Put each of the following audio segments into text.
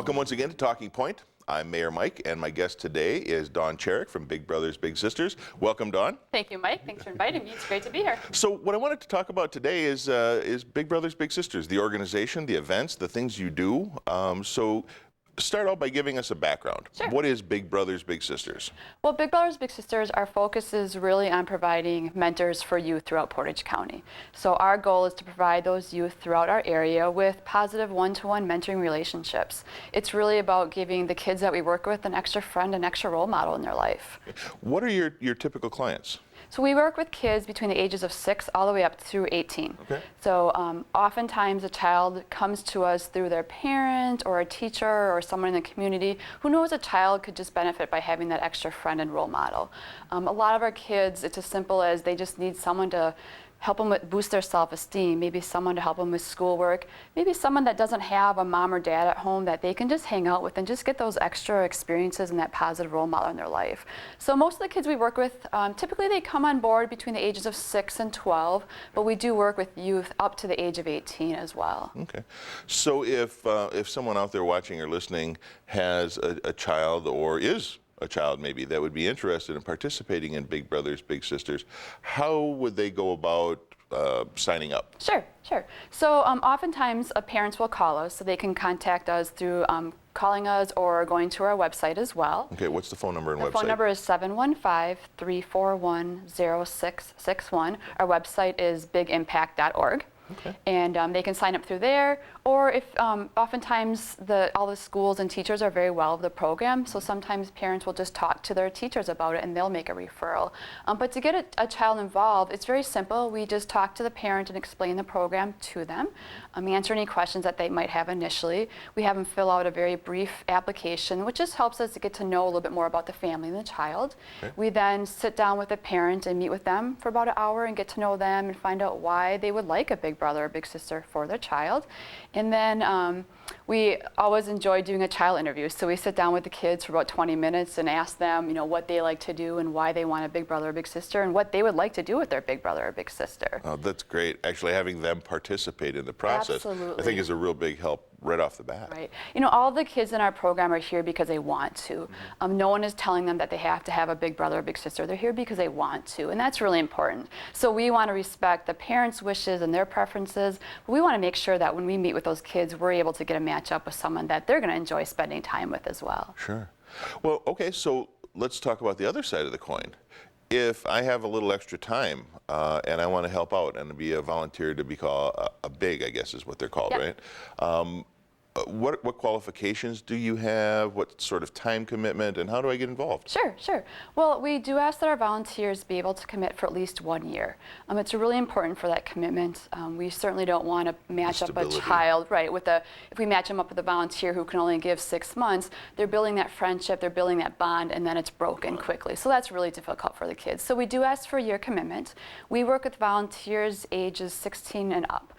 Welcome once again to Talking Point. I'm Mayor Mike, and my guest today is Dawn Cherek from Big Brothers Big Sisters. Welcome, Dawn. Thank you, Mike. Thanks for inviting me. It's great to be here. So what I wanted to talk about today is Big Brothers Big Sisters, the organization, the events, the things you do. So start out by giving us a background. Sure. What is Big Brothers Big Sisters? Well, Big Brothers Big Sisters, our focus is really on providing mentors for youth throughout Portage County. So our goal is to provide those youth throughout our area with positive one-to-one mentoring relationships. It's really about giving the kids that we work with an extra friend, an extra role model in their life. What are your typical clients? So we work with kids between the ages of 6 all the way up through 18. Okay. So oftentimes a child comes to us through their parent or a teacher or someone in the community who knows a child could just benefit by having that extra friend and role model. A lot of our kids, it's as simple as they just need someone to help them boost their self-esteem, maybe someone to help them with schoolwork, maybe someone that doesn't have a mom or dad at home that they can just hang out with and just get those extra experiences and that positive role model in their life. So most of the kids we work with, typically they come on board between the ages of 6 and 12, but we do work with youth up to the age of 18 as well. Okay. So if someone out there watching or listening has a child or is a child maybe that would be interested in participating in Big Brothers Big Sisters, how would they go about signing up? Sure. So oftentimes parents will call us, so they can contact us through calling us or going to our website as well. Okay, what's the phone number and website? The phone number is 715-341-0661. Our website is bigimpact.org. Okay. And they can sign up through there, or if oftentimes all the schools and teachers are very well of the program, so sometimes parents will just talk to their teachers about it and they'll make a referral. But to get a child involved, it's very simple. We just talk to the parent and explain the program to them, answer any questions that they might have initially. We have them fill out a very brief application, which just helps us to get to know a little bit more about the family and the child. Okay. We then sit down with the parent and meet with them for about an hour and get to know them and find out why they would like a big brother or big sister for their child. And then we always enjoy doing a child interview. So we sit down with the kids for about 20 minutes and ask them, what they like to do and why they want a big brother or big sister and what they would like to do with their big brother or big sister. Oh, that's great. Actually having them participate in the process, Absolutely. I think is a real big help right off the bat. Right. All the kids in our program are here because they want to. No one is telling them that they have to have a big brother or big sister. They're here because they want to, and that's really important. So we want to respect the parents' wishes and their preferences. But we want to make sure that when we meet with those kids, we're able to get a match up with someone that they're going to enjoy spending time with as well. Sure. Well, okay, so let's talk about the other side of the coin. If I have a little extra time and I want to help out and be a volunteer to be called a big, I guess is what they're called, Yep. right? What qualifications do you have? What sort of time commitment, and how do I get involved? Sure. Well, we do ask that our volunteers be able to commit for at least 1 year. It's really important for that commitment. We certainly don't want to match up a Stability. child, right, if we match them up with a volunteer who can only give 6 months, they're building that friendship, they're building that bond, and then it's broken quickly. So that's really difficult for the kids. So we do ask for a year commitment. We work with volunteers ages 16 and up.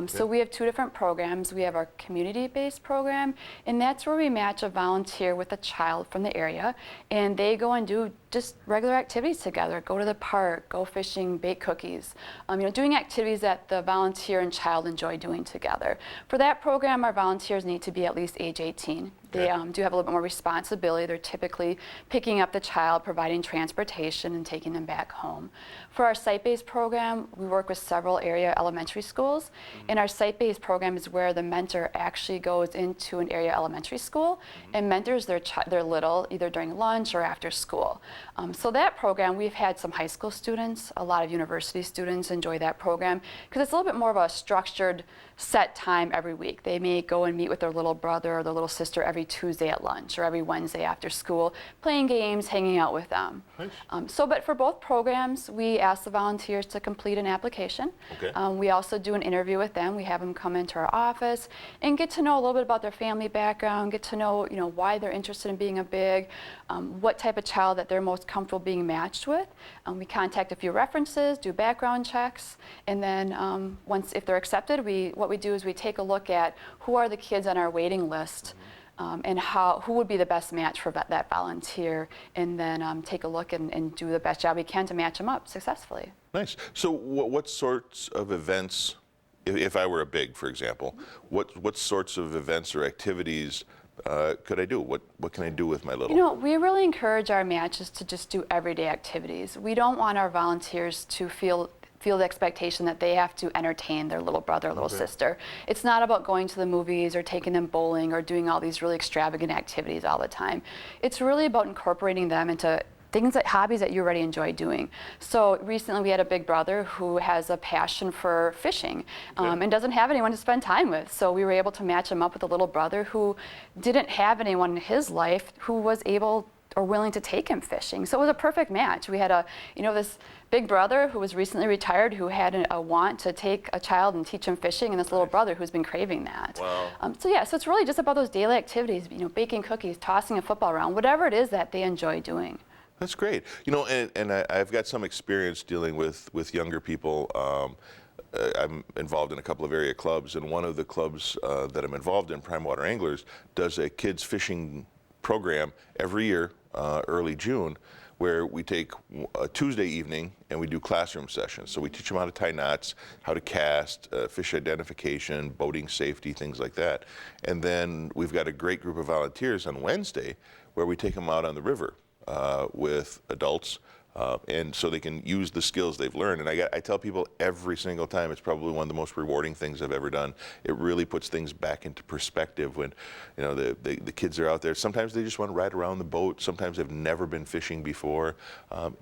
So we have 2 different programs. We have our community-based program, and that's where we match a volunteer with a child from the area, and they go and do just regular activities together, go to the park, go fishing, bake cookies, doing activities that the volunteer and child enjoy doing together. For that program, our volunteers need to be at least age 18. They do have a little bit more responsibility. They're typically picking up the child, providing transportation, and taking them back home. For our site-based program, we work with several area elementary schools, and our site-based program is where the mentor actually goes into an area elementary school and mentors their little, either during lunch or after school. So that program, we've had some high school students, a lot of university students enjoy that program because it's a little bit more of a structured set time every week. They may go and meet with their little brother or their little sister every Tuesday at lunch or every Wednesday after school, playing games, hanging out with them. Nice. But for both programs, we ask the volunteers to complete an application. Okay. We also do an interview with them. We have them come into our office and get to know a little bit about their family background, get to know, why they're interested in being a big, what type of child that they're most comfortable being matched with. We contact a few references, do background checks, and then if they're accepted, what we do is we take a look at who are the kids on our waiting list and who would be the best match for that volunteer, and then take a look and do the best job we can to match them up successfully. Nice. So what sorts of events, if I were a big, for example, what sorts of events or activities could I do? What can I do with my little? You know, we really encourage our matches to just do everyday activities. We don't want our volunteers to feel the expectation that they have to entertain their little brother or little sister. It's not about going to the movies or taking them bowling or doing all these really extravagant activities all the time. It's really about incorporating them into hobbies that you already enjoy doing. So recently we had a big brother who has a passion for fishing and doesn't have anyone to spend time with. So we were able to match him up with a little brother who didn't have anyone in his life who was able or willing to take him fishing. So it was a perfect match. We had this big brother who was recently retired who had a want to take a child and teach him fishing, and this little brother who's been craving that. Wow. So it's really just about those daily activities, baking cookies, tossing a football around, whatever it is that they enjoy doing. That's great. And I've got some experience dealing with younger people. I'm involved in a couple of area clubs, and one of the clubs that I'm involved in, Prime Water Anglers, does a kids fishing program every year, early June, where we take a Tuesday evening and we do classroom sessions. So we teach them how to tie knots, how to cast, fish identification, boating safety, things like that. And then we've got a great group of volunteers on Wednesday where we take them out on the river with adults, and so they can use the skills they've learned. And I tell people every single time, it's probably one of the most rewarding things I've ever done. It really puts things back into perspective when the kids are out there. Sometimes they just want to ride around the boat. Sometimes they've never been fishing before.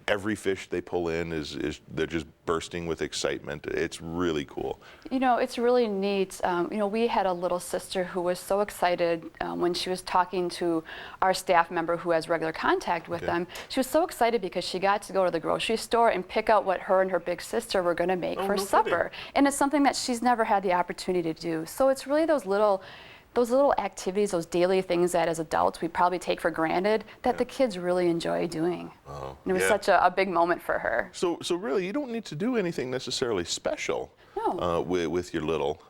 Every fish they pull in is they're just bursting with excitement. It's really cool. It's really neat. We had a little sister who was so excited when she was talking to our staff member who has regular contact with them. She was so excited because she got to go to the grocery store and pick out what her and her big sister were going to make for supper. And it's something that she's never had the opportunity to do. So it's really those little activities, those daily things that as adults we probably take for granted that the kids really enjoy doing. Oh, and it was such a big moment for her. So really, you don't need to do anything necessarily special. No. With your little.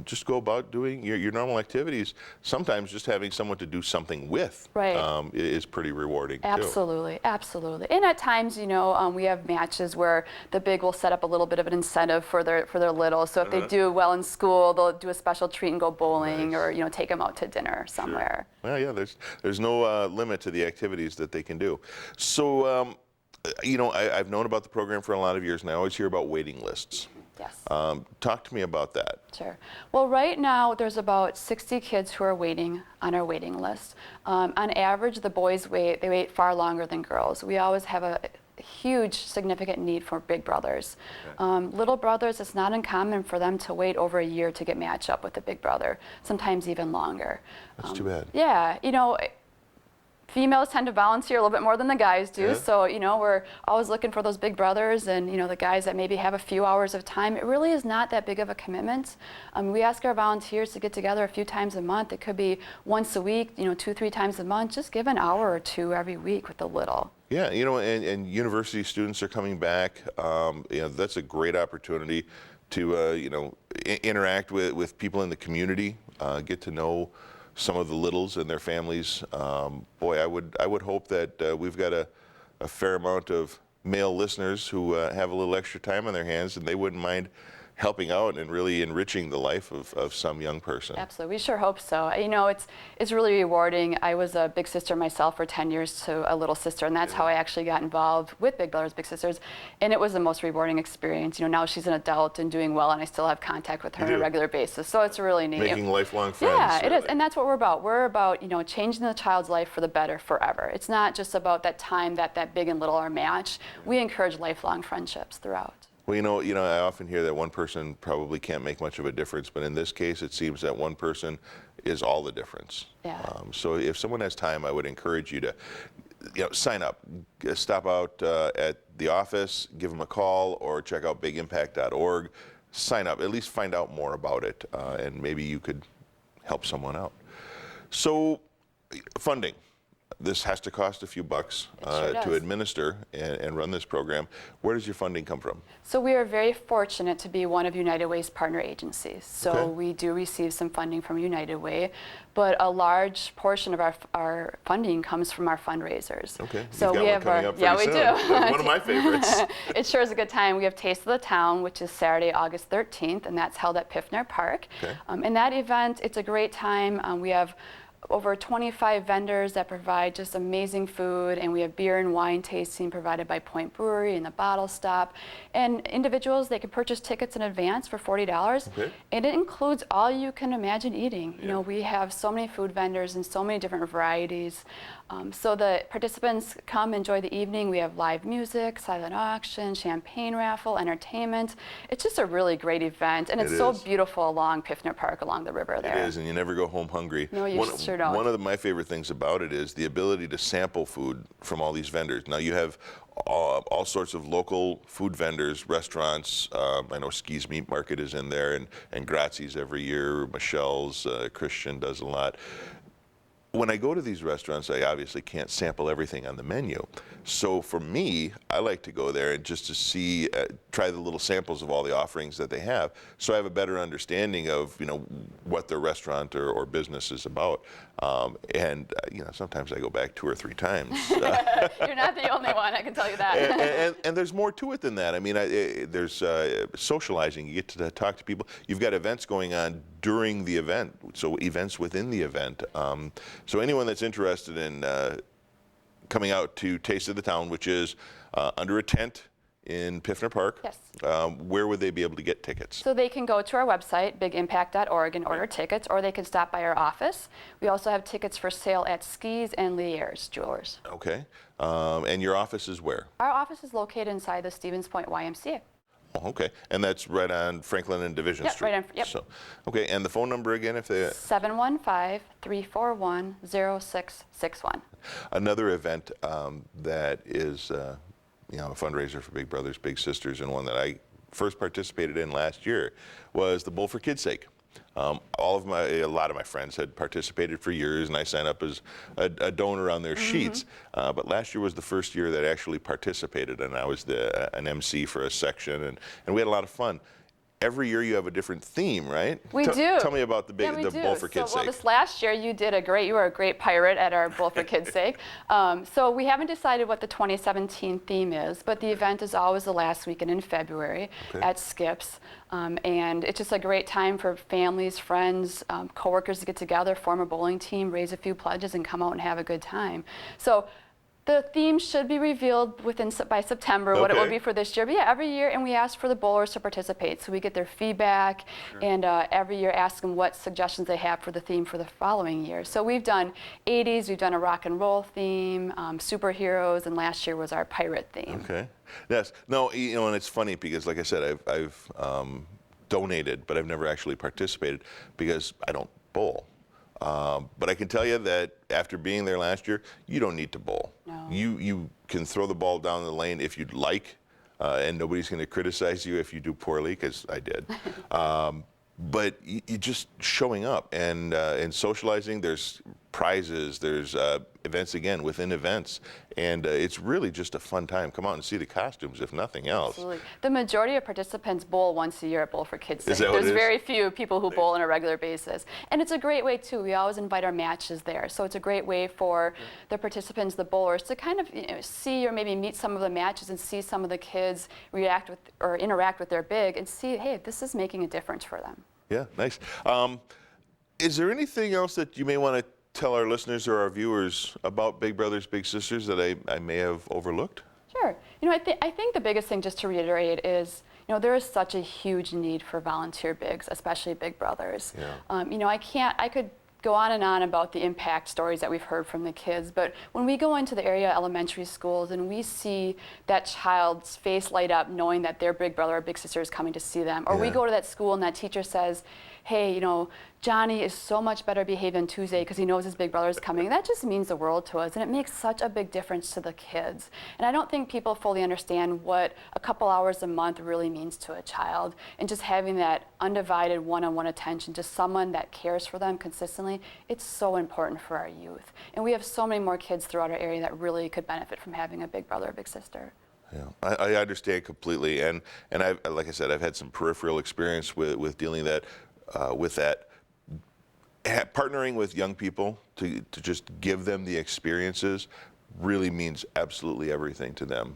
Just go about doing your normal activities. Sometimes just having someone to do something with is pretty rewarding Absolutely, absolutely. And at times, we have matches where the big will set up a little bit of an incentive for their little. So if they do well in school, they'll do a special treat and go bowling or take them out to dinner somewhere. Sure. Well, yeah, there's no limit to the activities that they can do. So, I've known about the program for a lot of years, and I always hear about waiting lists. Yes. Talk to me about that. Sure. Well, right now there's about 60 kids who are waiting on our waiting list. On average, the boys wait far longer than girls. We always have a huge significant need for big brothers. Little brothers, it's not uncommon for them to wait over a year to get matched up with a big brother, sometimes even longer. That's too bad. Yeah, females tend to volunteer a little bit more than the guys do, so we're always looking for those big brothers and the guys that maybe have a few hours of time. It really is not that big of a commitment. We ask our volunteers to get together a few times a month. It could be once a week, 2-3 times a month. Just give an hour or two every week with the little. Yeah, and university students are coming back. That's a great opportunity to interact with people in the community, get to know some of the littles and their families. Boy, I would hope that we've got a fair amount of male listeners who have a little extra time on their hands, and they wouldn't mind helping out and really enriching the life of some young person. Absolutely, we sure hope so. It's really rewarding. I was a big sister myself for 10 years to a little sister, and that's how I actually got involved with Big Brothers Big Sisters, and it was the most rewarding experience. Now she's an adult and doing well, and I still have contact with her on a regular basis, so it's really neat. Making lifelong friends. Yeah, it is, and that's what we're about. We're about changing the child's life for the better forever. It's not just about that time that big and little are matched. We encourage lifelong friendships throughout. Well, I often hear that one person probably can't make much of a difference, but in this case, it seems that one person is all the difference. Yeah. So if someone has time, I would encourage you to, sign up, stop out at the office, give them a call, or check out bigimpact.org. Sign up, at least find out more about it, and maybe you could help someone out. So, funding. This has to cost a few bucks to administer and run this program. Where does your funding come from? So we are very fortunate to be one of United Way's partner agencies. So we do receive some funding from United Way, but a large portion of our funding comes from our fundraisers. Okay. So we have we do. One of my favorites. It sure is a good time. We have Taste of the Town, which is Saturday, August 13th, and that's held at Piffner Park. Okay. And that event, it's a great time. We have over 25 vendors that provide just amazing food, and we have beer and wine tasting provided by Point Brewery and the Bottle Stop. And individuals, they can purchase tickets in advance for $40, Okay. and it includes all you can imagine eating. Yeah. You know, we have so many food vendors and so many different varieties. So the participants come enjoy the evening. We have live music, silent auction, champagne raffle, entertainment. It's just a really great event, and it's so beautiful along Piffner Park, along the river there. It is, and you never go home hungry. No, you sure don't. One of my favorite things about it is the ability to sample food from all these vendors. Now you have all sorts of local food vendors, restaurants. I know Ski's Meat Market is in there, and Grazzi's every year. Michelle's, Christian does a lot. When I go to these restaurants, I obviously can't sample everything on the menu. So for me, I like to go there and just to see, try the little samples of all the offerings that they have, so I have a better understanding of, you know, what their restaurant or business is about. You know, sometimes I go back 2 or 3 times. You're not the only one, I can tell you that. And there's more to it than that. I mean, there's socializing. You get to talk to people. You've got events going on during the event, so events within the event. So anyone that's interested in coming out to Taste of the Town, which is under a tent in Piffner Park, Yes. Where would they be able to get tickets? So they can go to our website, bigimpact.org, and order tickets, or they can stop by our office. We also have tickets for sale at Ski's and Lier's Jewelers. Okay. And your office is where? Our office is located inside the Stevens Point YMCA. Oh, okay. And that's right on Franklin and Division Yep, Street. right on, yep. So, okay, and the phone number again, if they... 715-341-0661. Another event that is, you know, a fundraiser for Big Brothers Big Sisters, and one that I first participated in last year, was the Bowl for Kids' Sake. A lot of my friends had participated for years, and I signed up as a donor on their sheets. But last year was the first year that I actually participated, and I was an MC for a section, and we had a lot of fun. Every year you have a different theme, right? We do. Tell me about the Bowl for Kids' Sake. Well, this last year you were a great pirate at our Bowl for Kids' Sake. So we haven't decided what the 2017 theme is, but the event is always the last weekend in February at Skips. And it's just a great time for families, friends, coworkers to get together, form a bowling team, raise a few pledges, and come out and have a good time. So the theme should be revealed by September, what it will be for this year. But yeah, every year, and we ask for the bowlers to participate. So we get their feedback, and every year ask them what suggestions they have for the theme for the following year. So we've done 80s, we've done a rock and roll theme, superheroes, and last year was our pirate theme. Okay. Yes. No, you know, and it's funny because, like I said, I've donated, but I've never actually participated because I don't bowl. But I can tell you that after being there last year, you don't need to bowl. No. You can throw the ball down the lane if you'd like, and nobody's going to criticize you if you do poorly, because I did. But you just showing up and socializing. There's prizes. There's events again within events, and it's really just a fun time. Come out and see the costumes, if nothing else. Absolutely. The majority of participants bowl once a year at Bowl for Kids' Sake. Is that what it is? There's very few people who bowl on a regular basis. And it's a great way, too. We always invite our matches there. So it's a great way for the participants, the bowlers, to kind of see or maybe meet some of the matches and see some of the kids react with or interact with their big and see, hey, this is making a difference for them. Yeah, nice. Is there anything else that you may want to tell our listeners or our viewers about Big Brothers Big Sisters that I may have overlooked? Sure. You know, I think the biggest thing, just to reiterate, is, you know, there is such a huge need for volunteer bigs, especially Big Brothers. Yeah. You know, I could go on and on about the impact stories that we've heard from the kids, but when we go into the area elementary schools and we see that child's face light up knowing that their big brother or big sister is coming to see them, or we go to that school and that teacher says, hey, you know, Johnny is so much better behaved on Tuesday because he knows his big brother is coming. That just means the world to us, and it makes such a big difference to the kids. And I don't think people fully understand what a couple hours a month really means to a child, and just having that undivided one-on-one attention, just someone that cares for them consistently, it's so important for our youth. And we have so many more kids throughout our area that really could benefit from having a big brother or big sister. Yeah, I understand completely, and I've, like I said, I've had some peripheral experience with dealing with that. Partnering with young people to just give them the experiences really means absolutely everything to them.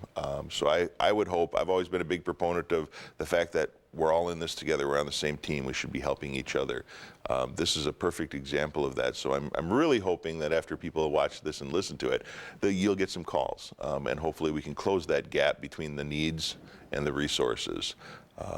So I would hope, I've always been a big proponent of the fact that we're all in this together. We're on the same team. We should be helping each other. This is a perfect example of that. So I'm really hoping that after people watch this and listen to it, that you'll get some calls, and hopefully we can close that gap between the needs and the resources.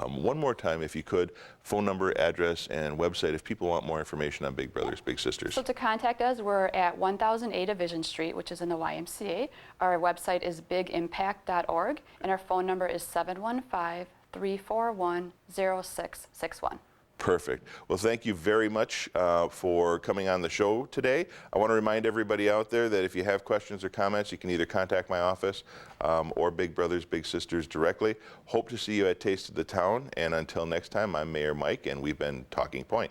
One more time, if you could, phone number, address, and website if people want more information on Big Brothers Big Sisters. So to contact us, we're at 1008 Division Street, which is in the YMCA. Our website is bigimpact.org, and our phone number is 715-341-0661. Perfect. Well, thank you very much for coming on the show today. I want to remind everybody out there that if you have questions or comments, you can either contact my office or Big Brothers Big Sisters directly. Hope to see you at Taste of the Town. And until next time, I'm Mayor Mike, and we've been Talking Point.